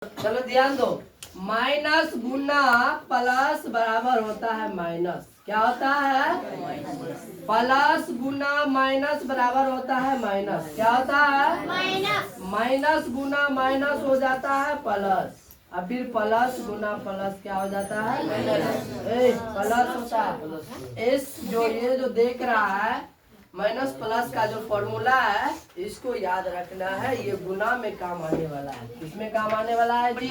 चलो ध्यान दो। माइनस गुना प्लस बराबर होता है माइनस। क्या होता है? प्लस गुना माइनस बराबर होता है माइनस। क्या होता है? माइनस। माइनस गुना माइनस हो जाता है प्लस। अब फिर प्लस गुना प्लस क्या हो जाता है? प्लस होता है। इस ये जो देख रहा है माइनस प्लस का जो फॉर्मूला है इसको याद रखना है। ये गुना में काम आने वाला है। किसमें काम आने वाला है जी?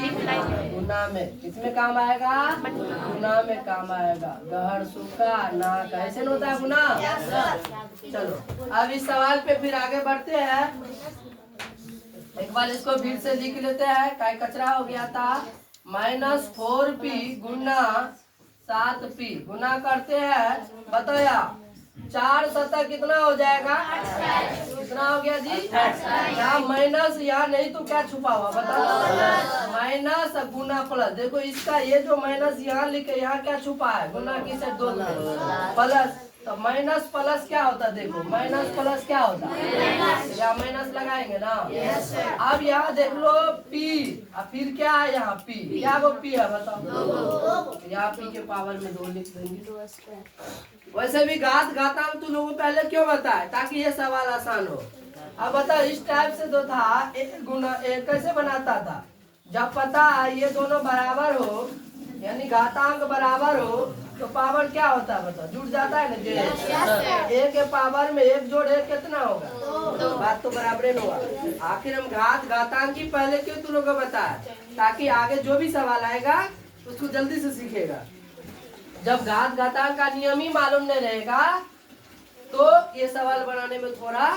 गुना में। किसमें काम आएगा? गुना में काम आएगा। गहर सूखा ना कैसे होता है गुना। चलो अब इस सवाल पे फिर आगे बढ़ते हैं। एक बार इसको फिर से लिख लेते हैं। काय कचरा हो गया था। -4p गुना 7p गुना करते हैं। बताया 4 सतह कितना हो जाएगा? कितना हो गया जी? यहाँ माइनस यहाँ नहीं तो क्या छुपा हुआ बताओ? माइनस गुना प्लस। देखो इसका ये जो माइनस यहाँ लिखे यहाँ क्या छुपा है? गुना की से दो प्लस। तो माइनस प्लस क्या होता है? देखो माइनस प्लस क्या होता है? यहाँ माइनस लगाएंगे ना। अब यहाँ देख लो P। अब फिर क्या है यहाँ P? क्या वो P है बताओ? यहाँ P के पावर में 2 लिख देंगे। वैसे भी घात घातांक तुम लोगों को पहले क्यों बताया? ताकि ये सवाल आसान हो। अब बताओ इस टाइप से जो था एक गुना एक कैसे बनाता था? जब पता है ये दोनों बराबर हो यानी घातांक बराबर हो तो पावर क्या होता है बताओ? जुड़ जाता है ना। एक के पावर में एक जोड़ एक कितना होगा? बात तो बराबर होगा। आखिर हम घात घातांक की पहले क्यों तुम लोगों को बताया? ताकि आगे जो भी सवाल आएगा उसको जल्दी से सीखेगा। जब घात घातांक का नियम ही मालूम नहीं रहेगा तो ये सवाल बनाने में थोड़ा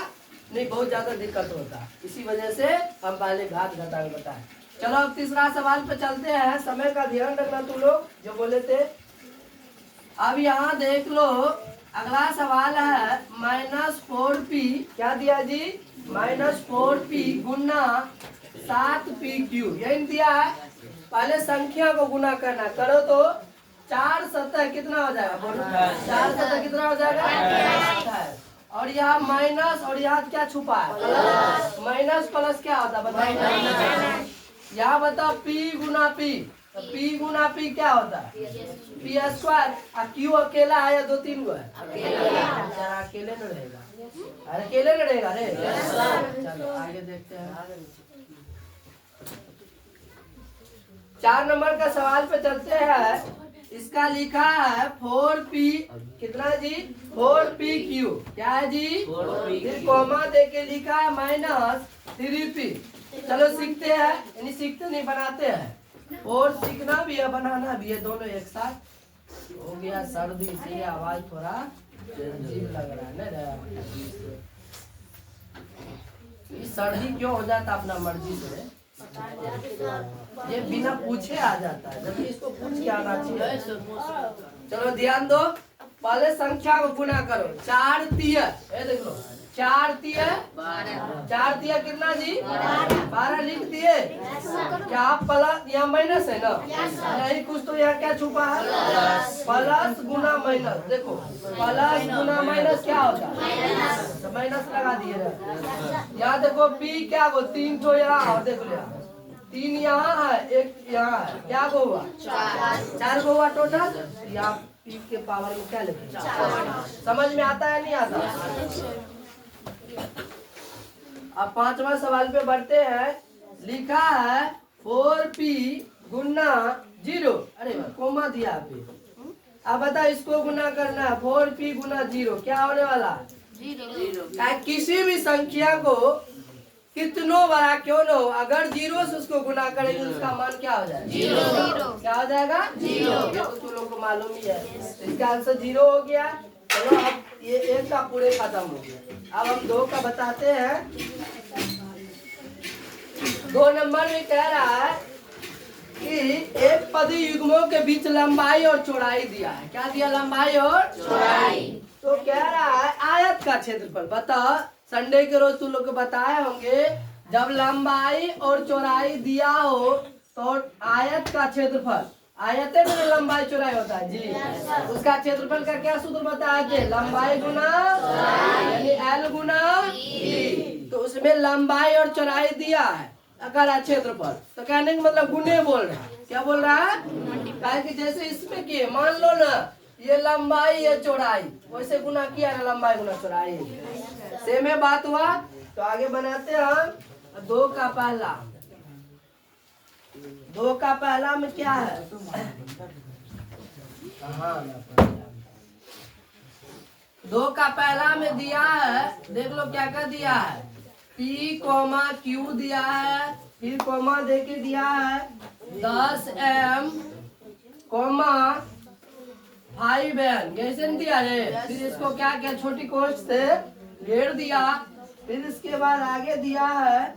नहीं बहुत ज्यादा दिक्कत होता। इसी वजह से हम पहले घात घातांक बताए। चलो अब तीसरा सवाल पे चलते हैं। समय का ध्यान रखना तुम लोग जो बोले थे। अब यहाँ देख लो अगला सवाल है -4p क्या दिया जी? -4p गुना 7pq यही दिया है। पहले संख्या को गुना करना करो तो 4 सतह कितना हो जाएगा? बोलो 4 सतह कितना हो जाएगा? और यहाँ माइनस और यहाँ क्या छुपा है? प्लस। माइनस प्लस क्या होता है बताओ? यहाँ बताओ P गुना P। तो P गुना P क्या होता है? P square. क्यू अकेला है या 2-3 गो है? अकेले न रहेगा। अरे अकेले न रहेगा रे। चलो आगे देखते हैं। 4 नंबर का सवाल पे चलते हैं। इसका लिखा है 4p कितना जी? 4pq क्या है जी? फिर कॉमा दे के लिखा है -3p। चलो सीखते हैं यानी सीखते नहीं बनाते हैं। और सीखना भी है बनाना भी है दोनों एक साथ। हो गया सर्दी इसलिए आवाज थोड़ा अजीब लग रहा है ना। ये सर्दी क्यों हो जाता अपना मर्जी से? ये बिना पूछे आ जाता है जबकि इसको पूछ के आना चाहिए। चलो ध्यान दो। पहले संख्या को गुना करो। 4 तिया देख लो 4 तिया 4 तिया कितना जी? 12 लिख दिए। क्या प्लस यहाँ माइनस है ना? नहीं कुछ तो यहाँ क्या छुपा है? प्लस गुना माइनस। देखो प्लस गुना माइनस क्या होता है? तो माइनस लगा दिए। यहाँ देखो P क्या हो? 3 तो यहाँ और देखो यहाँ 3 यहाँ है 1 यहाँ है। क्या को हुआ? 4 को हुआ टोटल। यहाँ P के पावर में क्या लिखे? समझ में आता है नहीं आता? अब 5वां सवाल पे बढ़ते हैं। लिखा है 4p गुना 0। अरे कोमा दिया आपने। अब बता इसको गुना करना है। 4p गुना 0 क्या होने वाला? 0। किसी भी संख्या को कितनों बड़ा क्यों न हो अगर 0 से उसको गुना करेंगे उसका मान क्या हो जाएगा? 0। क्या हो जाएगा? 0। ये तो तुम लोग को मालूम ही है। इसका आंसर 0 हो गया। चलो अब ये 1 का पूरे खत्म हो गया। अब हम 2 का बताते हैं। 2 नंबर में कह रहा है कि एक पदी युग्मों के बीच लंबाई और चौड़ाई दिया है। क्या दिया? लंबाई और चौड़ाई। तो कह रहा है आयत का क्षेत्रफल बताओ। संडे के रोज तुम लोग को बताए होंगे जब लंबाई और चौड़ाई दिया हो तो आयत का क्षेत्रफल आयते में लंबाई चौड़ाई होता है जी। उसका क्षेत्रफल का क्या सूत्र बताया थे? लंबाई गुना यानी L गुना E। तो उसमें लंबाई और चौड़ाई दिया है। कह रहा है क्षेत्रफल, तो कहने का मतलब गुने बोल रहा है। क्या बोल रहा है? कहे कि जैसे इसमें किए, मान लो ना ये लंबाई ये चौड़ाई, वैसे गुना किया ना लंबाई गुना चौड़ाई, सेम है बात हुआ। तो आगे बनाते हैं हम 2 का पहला। 2 का पहला में क्या है? कहाँ 2 का पहला में दिया है, देख लो क्या क्या दिया है, P, Q दिया है, फिर कॉमा दे के दिया है 10M, 5N, ऐसे नहीं दिया रे। फिर इसको क्या क्या छोटी कोष्ठ से घेर दिया, फिर इसके बाद आगे दिया है,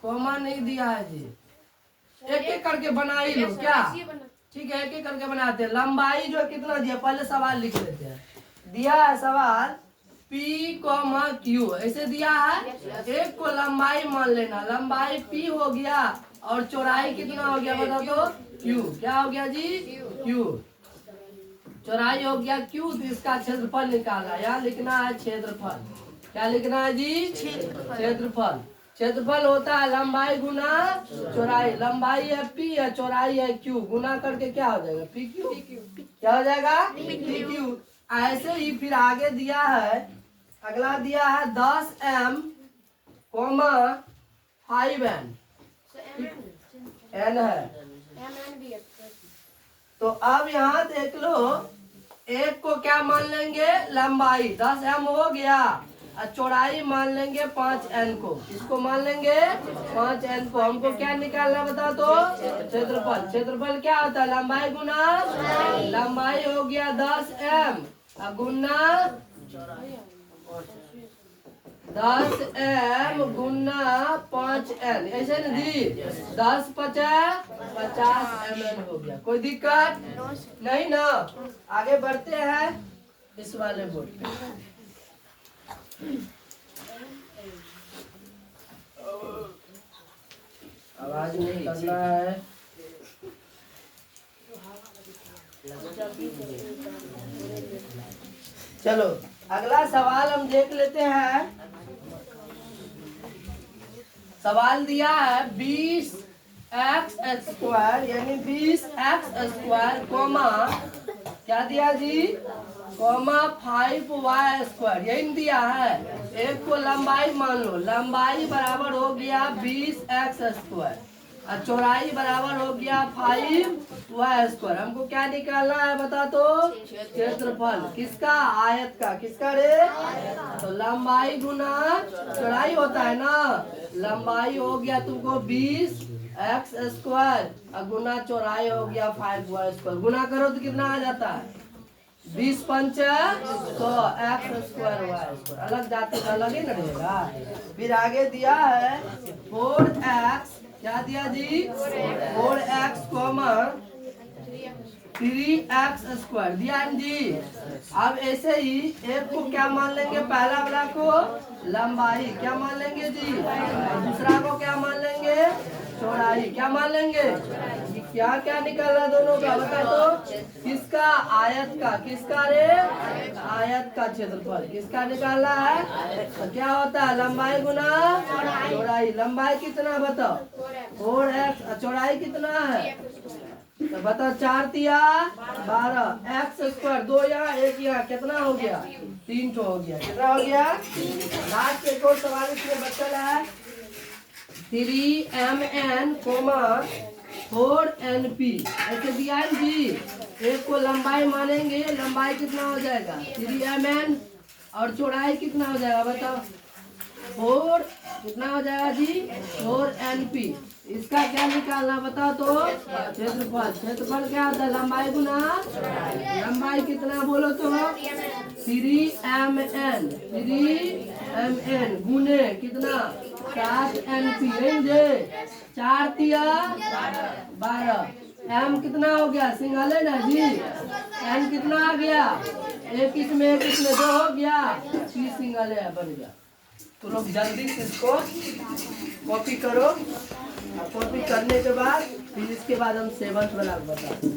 कॉमा नहीं दिया है जी, एक एक करके बना ही लो क्या, ठीक है, एक एक करके बनाते हैं। लंबाई जो कितना दिया, पहले सवाल लिख लेते हैं। दिया है सवाल P, Q, ऐसे दिया है। एक को लंबाई मान लेना, लंबाई P हो गया और चौड़ाई कितना हो गया बता दो, Q। क्या हो गया जी? Q। चौड़ाई हो गया Q, तो इसका क्षेत्रफल निकाला। यहाँ लिखना है क्षेत्रफल। क्या लिखना है जी? क्षेत्रफल। क्षेत्रफल होता है लंबाई गुना चौड़ाई। लंबाई है P है, चौड़ाई है Q, गुना करके क्या हो जाएगा? PQ। क्या हो जाएगा? PQ। ऐसे ही फिर आगे दिया है, अगला दिया है 10M, 5N, N है। तो अब यहाँ देख लो, एक को क्या मान लेंगे? लंबाई 10M हो गया, और चौड़ाई मान लेंगे 5N को। इसको मान लेंगे 5N को। हमको क्या निकालना बताओ तो? क्षेत्रफल। क्षेत्रफल क्या होता है? लंबाई गुना, लंबाई हो गया 10M गुना 10M गुना 5N, ऐसे ना जी, 10 50 50 हो गया। कोई दिक्कत नहीं ना? आगे बढ़ते हैं इस वाले बोर्ड पे। आवाज नहीं करना है। चलो अगला सवाल हम देख लेते हैं। सवाल दिया है 20x² यानी 20x², कॉमा क्या दिया जी? कॉमा 5y², यही दिया है। एक को लंबाई मान लो, लंबाई बराबर हो गया 20x² और चौड़ाई बराबर हो गया 5y²। हमको क्या निकालना है बता तो? क्षेत्रफल। किसका? आयत का। किसका रे? तो लंबाई गुना चौड़ाई होता है ना, लंबाई हो गया तुमको 20x² और गुना चौड़ाई हो गया 5y²। गुना करो तो कितना आ जाता है? 20 5 100, x²y², अलग जाते का अलग ही ना रहेगा। फिर आगे दिया है 4x, क्या दिया जी? 4x, 3x² दिया जी। अब ऐसे ही एक को क्या मान लेंगे? पहला वाला को लंबाई क्या मान लेंगे जी, और दूसरा को क्या मान लेंगे? चौड़ाई। क्या मान लेंगे? क्या क्या निकालना दोनों का बता तो? किसका? आयत का। किसका रे? आयत का क्षेत्रफल। किसका निकालना है? तो क्या होता है? लंबाई गुना चौड़ाई। लंबाई कितना बताओ? 4x, चौड़ाई कितना है? तो बताओ, 4 तिया 12, x², 2 यहाँ 1 यहाँ, कितना हो गया? 3 ठो हो गया। कितना हो गया? लास्ट एक और सवाल इसमें बचल है 3mn, 4np, ऐसे दिया है जी। एक को लंबाई मानेंगे, लंबाई कितना हो जाएगा? 3mn और चौड़ाई कितना हो जाएगा बताओ? 4 कितना हो जाएगा जी? 4np। इसका क्या निकालना बताओ तो? क्षेत्रफल। क्षेत्रफल क्या होता है? लंबाई गुना लंबाई कितना बोलो तो? 3mn, 3mn गुने कितना? 7np। 4 तिया 12, m कितना हो गया? सिंगल है ना जी। n कितना आ गया? एक इसमें 2 हो गया, 3 सिंगल है, बन गया। तो लोग जल्दी से इसको कॉपी करो, और कॉपी करने के बाद फिर इसके बाद हम 7th वाला बताते हैं।